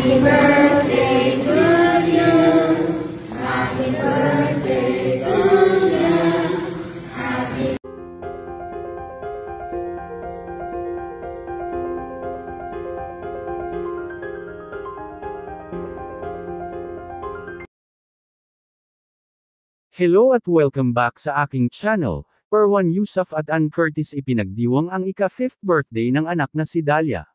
Happy birthday to you. Happy birthday to you. Happy Hello at welcome back sa aking channel. Erwan Yusuf at Ann Curtis ipinagdiwang ang ika-5th birthday ng anak na si Dalia.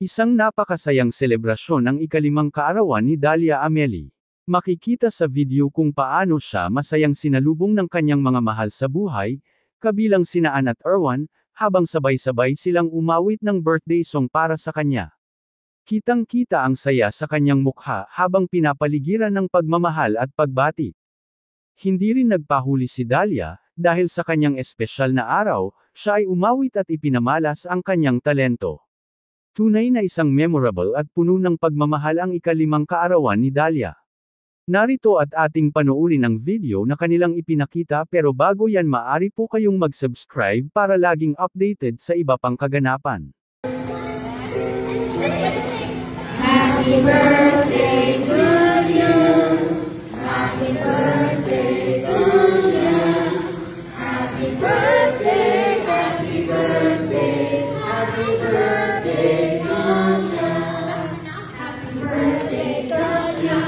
Isang napakasayang selebrasyon ang ika-5 kaarawan ni Dalia Ameli. Makikita sa video kung paano siya masayang sinalubong ng kanyang mga mahal sa buhay, kabilang sina Ann at Erwan, habang sabay-sabay silang umawit ng birthday song para sa kanya. Kitang-kita ang saya sa kanyang mukha habang pinapaligiran ng pagmamahal at pagbati. Hindi rin nagpahuli si Dalia, dahil sa kanyang espesyal na araw, siya ay umawit at ipinamalas ang kanyang talento. Tunay na isang memorable at puno ng pagmamahal ang ika-5 kaarawan ni Dalia. Narito at ating panoorin ang video na kanilang ipinakita, pero bago yan maaari po kayong mag-subscribe para laging updated sa iba pang kaganapan. Happy birthday to you. Happy birthday to you. Happy birthday, happy birthday, happy birthday to you. Happy birthday to you.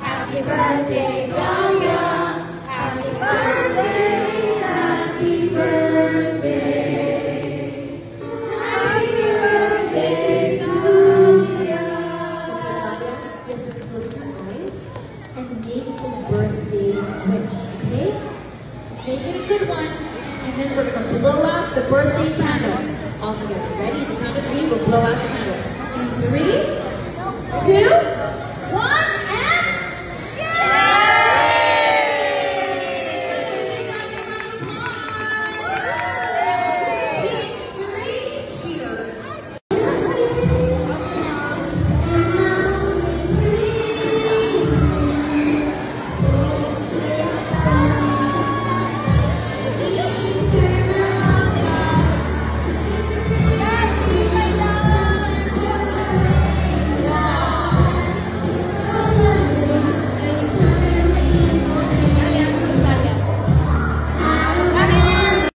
Happy birthday to you. Happy birthday, happy birthday. Happy birthday to you. And make it a birthday wish, okay? Make it a good one, and then we're gonna blow out the birthday candle all together. Ready? The count of 3, we'll blow out the candle. In 3, 2,